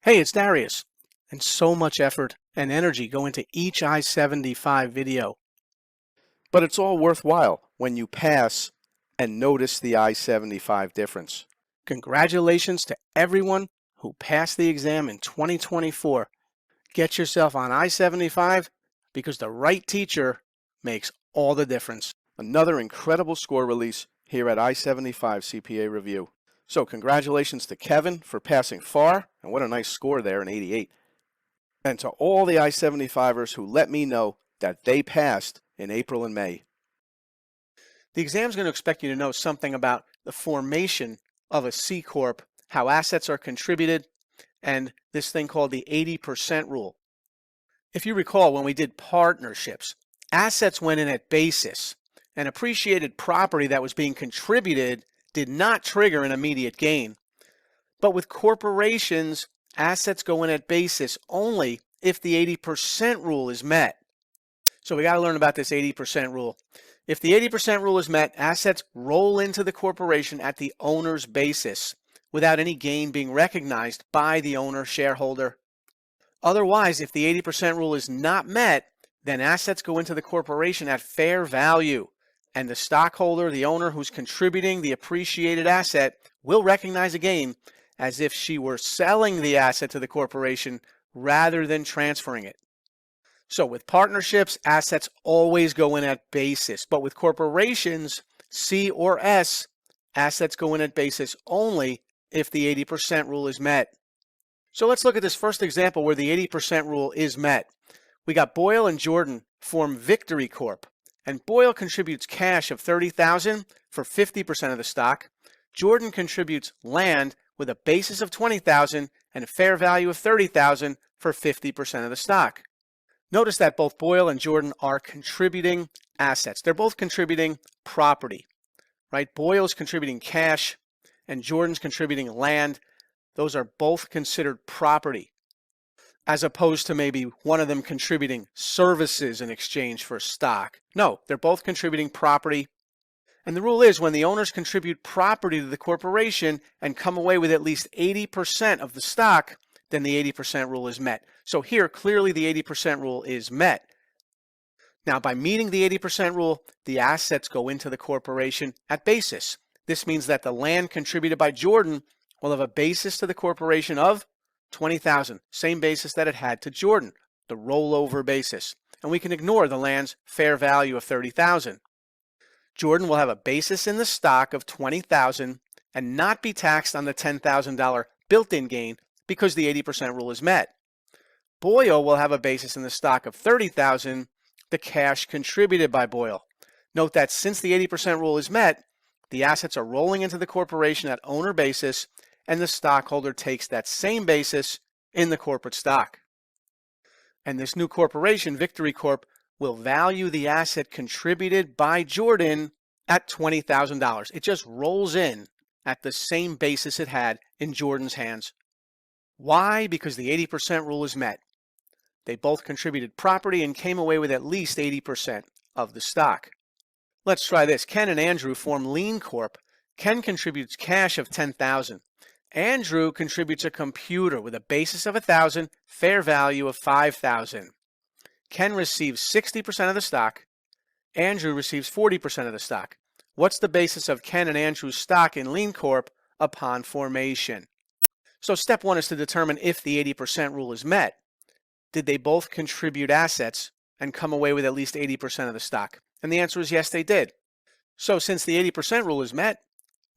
Hey, it's Darius. And so much effort and energy go into each I-75 video. But it's all worthwhile when you pass and notice the I-75 difference. Congratulations to everyone who passed the exam in 2024. Get yourself on I-75 because the right teacher makes all the difference. Another incredible score release here at I-75 CPA Review. So congratulations to Kevin for passing FAR, and what a nice score there in 88. And to all the I-75ers who let me know that they passed in April and May. The exam is going to expect you to know something about the formation of a C Corp, how assets are contributed, and this thing called the 80% rule. If you recall, when we did partnerships, assets went in at basis, and appreciated property that was being contributed did not trigger an immediate gain. But with corporations, assets go in at basis only if the 80% rule is met. So we got to learn about this 80% rule. If the 80% rule is met, assets roll into the corporation at the owner's basis without any gain being recognized by the owner shareholder. Otherwise, if the 80% rule is not met, then assets go into the corporation at fair value, and the stockholder, the owner who's contributing the appreciated asset, will recognize a gain as if she were selling the asset to the corporation rather than transferring it. So with partnerships, assets always go in at basis, but with corporations, C or S, assets go in at basis only if the 80% rule is met. So let's look at this first example where the 80% rule is met. We got Boyle and Jordan form Victory Corp, and Boyle contributes cash of $30,000 for 50% of the stock. Jordan contributes land with a basis of $20,000 and a fair value of $30,000 for 50% of the stock. Notice that both Boyle and Jordan are contributing assets. They're both contributing property, right? Boyle's contributing cash and Jordan's contributing land. Those are both considered property, as opposed to maybe one of them contributing services in exchange for stock. No, they're both contributing property. And the rule is when the owners contribute property to the corporation and come away with at least 80% of the stock, then the 80% rule is met. So here, clearly the 80% rule is met. Now, by meeting the 80% rule, the assets go into the corporation at basis. This means that the land contributed by Jordan will have a basis to the corporation of $20,000, same basis that it had to Jordan, the rollover basis. And we can ignore the land's fair value of $30,000. Jordan will have a basis in the stock of $20,000 and not be taxed on the $10,000 built-in gain because the 80% rule is met. Boyle will have a basis in the stock of $30,000, the cash contributed by Boyle. Note that since the 80% rule is met, the assets are rolling into the corporation at owner basis, and the stockholder takes that same basis in the corporate stock. And this new corporation, Victory Corp, will value the asset contributed by Jordan at $20,000. It just rolls in at the same basis it had in Jordan's hands. Why? Because the 80% rule is met. They both contributed property and came away with at least 80% of the stock. Let's try this. Ken and Andrew form Lean Corp. Ken contributes cash of $10,000. Andrew contributes a computer with a basis of $1,000, fair value of $5,000. Ken receives 60% of the stock. Andrew receives 40% of the stock. What's the basis of Ken and Andrew's stock in Lean Corp upon formation? So step one is to determine if the 80% rule is met. Did they both contribute assets and come away with at least 80% of the stock? And the answer is yes, they did. So since the 80% rule is met,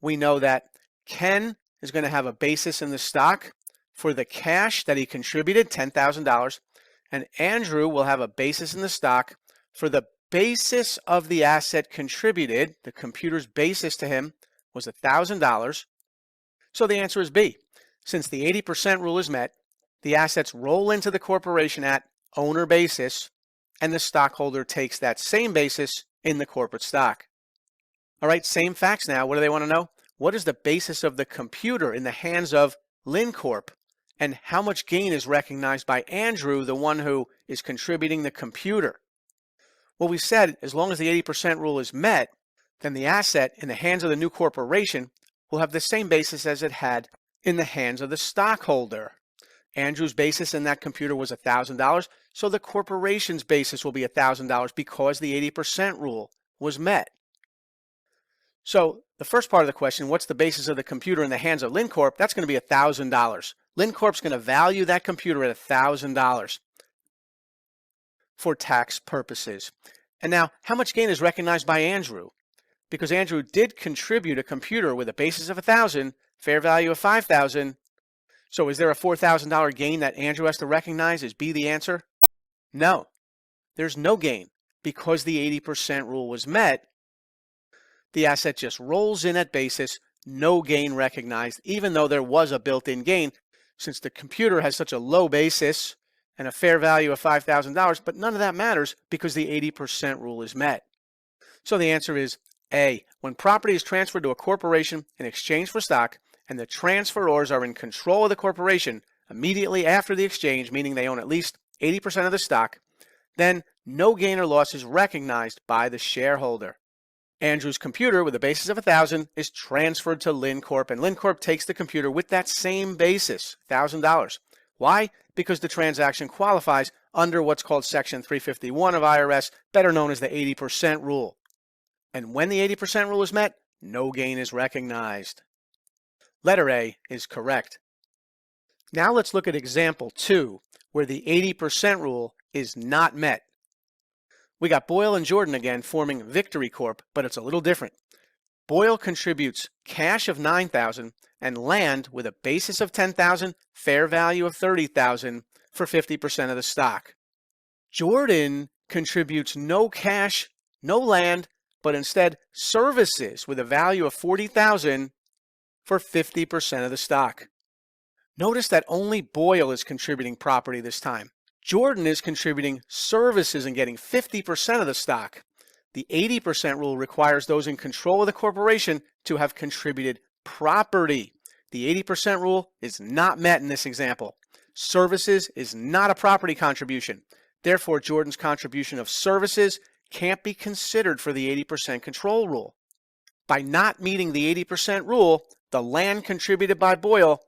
we know that Ken is going to have a basis in the stock for the cash that he contributed, $10,000, and Andrew will have a basis in the stock for the basis of the asset contributed. The computer's basis to him was $1,000. So the answer is B. Since the 80% rule is met, the assets roll into the corporation at owner basis, and the stockholder takes that same basis in the corporate stock. All right, same facts now. What do they want to know? What is the basis of the computer in the hands of Lin Corp? And how much gain is recognized by Andrew, the one who is contributing the computer? Well, we said as long as the 80% rule is met, then the asset in the hands of the new corporation will have the same basis as it had in the hands of the stockholder. Andrew's basis in that computer was $1,000, so the corporation's basis will be $1,000 because the 80% rule was met. So the first part of the question, what's the basis of the computer in the hands of LinCorp? That's going to be $1,000. LinCorp's going to value that computer at $1,000 for tax purposes. And now, how much gain is recognized by Andrew? Because Andrew did contribute a computer with a basis of $1,000, fair value of $5,000. So is there a $4,000 gain that Andrew has to recognize? Is B the answer? No, there's no gain because the 80% rule was met. The asset just rolls in at basis, no gain recognized, even though there was a built-in gain, since the computer has such a low basis and a fair value of $5,000, but none of that matters because the 80% rule is met. So the answer is A. When property is transferred to a corporation in exchange for stock, and the transferors are in control of the corporation immediately after the exchange, meaning they own at least 80% of the stock, then no gain or loss is recognized by the shareholder. Andrew's computer with a basis of $1,000 is transferred to LinCorp, and LinCorp takes the computer with that same basis, $1,000. Why? Because the transaction qualifies under what's called Section 351 of IRS, better known as the 80% rule. And when the 80% rule is met, no gain is recognized. Letter A is correct. Now let's look at example 2, where the 80% rule is not met. We got Boyle and Jordan again forming Victory Corp, but it's a little different. Boyle contributes cash of $9,000 and land with a basis of $10,000, fair value of $30,000 for 50% of the stock. Jordan contributes no cash, no land, but instead services with a value of $40,000 for 50% of the stock. Notice that only Boyle is contributing property this time. Jordan is contributing services and getting 50% of the stock. The 80% rule requires those in control of the corporation to have contributed property. The 80% rule is not met in this example. Services is not a property contribution. Therefore, Jordan's contribution of services can't be considered for the 80% control rule. By not meeting the 80% rule, the land contributed by Boyle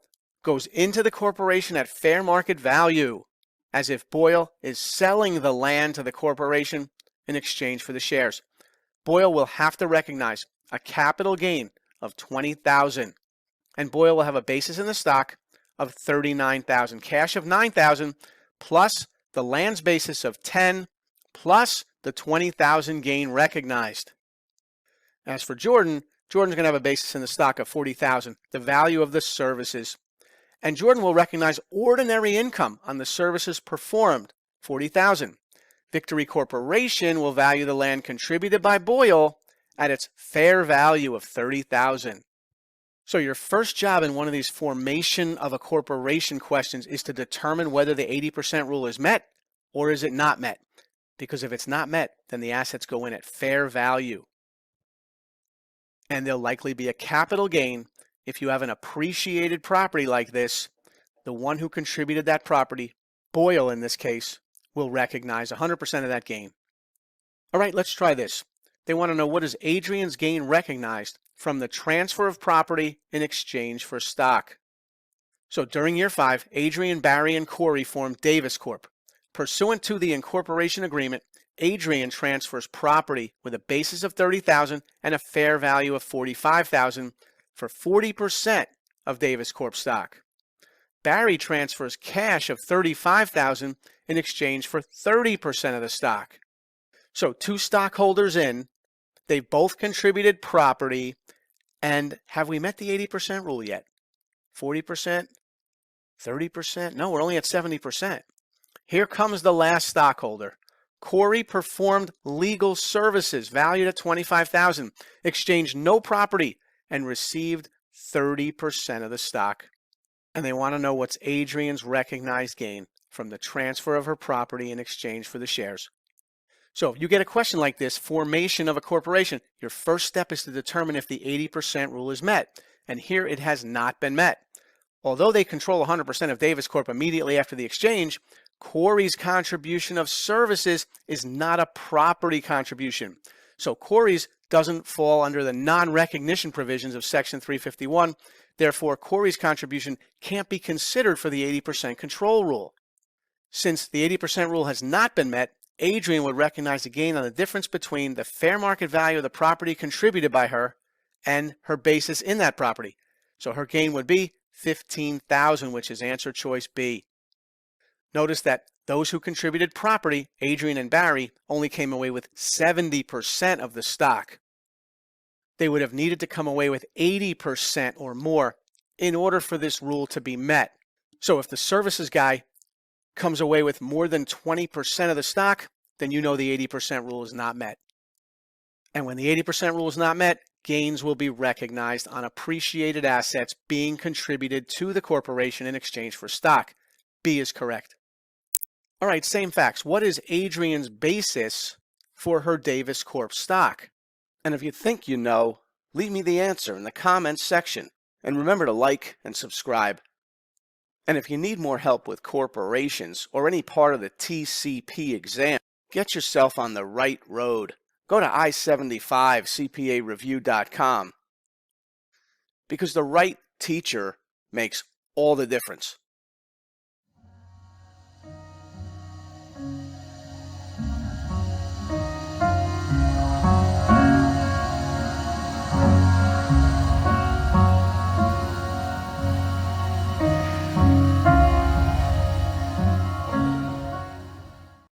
goes into the corporation at fair market value, as if Boyle is selling the land to the corporation in exchange for the shares. Boyle will have to recognize a capital gain of $20,000, and Boyle will have a basis in the stock of $39,000, cash of $9,000 plus the land's basis of $10,000 plus the $20,000 gain recognized. As for Jordan's going to have a basis in the stock of $40,000, the value of the services. And Jordan will recognize ordinary income on the services performed, $40,000. Victory Corporation will value the land contributed by Boyle at its fair value of $30,000. So your first job in one of these formation of a corporation questions is to determine whether the 80% rule is met or is it not met. Because if it's not met, then the assets go in at fair value. And there'll likely be a capital gain. If you have an appreciated property like this, the one who contributed that property, Boyle in this case, will recognize 100% of that gain. All right, let's try this. They want to know, what is Adrian's gain recognized from the transfer of property in exchange for stock? So during year 5, Adrian, Barry, and Corey formed Davis Corp. Pursuant to the incorporation agreement, Adrian transfers property with a basis of $30,000 and a fair value of $45,000 for 40% of Davis Corp stock. Barry transfers cash of $35,000 in exchange for 30% of the stock. So two stockholders in, they've both contributed property, and have we met the 80% rule yet? 40%? 30%? No, we're only at 70%. Here comes the last stockholder. Corey performed legal services valued at $25,000, exchanged no property, and received 30% of the stock. And they want to know what's Adrian's recognized gain from the transfer of her property in exchange for the shares. So if you get a question like this, formation of a corporation, your first step is to determine if the 80% rule is met. And here it has not been met. Although they control 100% of Davis Corp immediately after the exchange, Corey's contribution of services is not a property contribution. So Corey's doesn't fall under the non-recognition provisions of Section 351. Therefore, Corey's contribution can't be considered for the 80% control rule. Since the 80% rule has not been met, Adrian would recognize a gain on the difference between the fair market value of the property contributed by her and her basis in that property. So her gain would be $15,000, which is answer choice B. Notice that those who contributed property, Adrian and Barry, only came away with 70% of the stock. They would have needed to come away with 80% or more in order for this rule to be met. So if the services guy comes away with more than 20% of the stock, then you know the 80% rule is not met. And when the 80% rule is not met, gains will be recognized on appreciated assets being contributed to the corporation in exchange for stock. B is correct. All right, same facts. What is Adrian's basis for her Davis Corp stock? And if you think you know, leave me the answer in the comments section. And remember to like and subscribe. And if you need more help with corporations or any part of the TCP exam, get yourself on the right road. Go to I75CPAReview.com because the right teacher makes all the difference.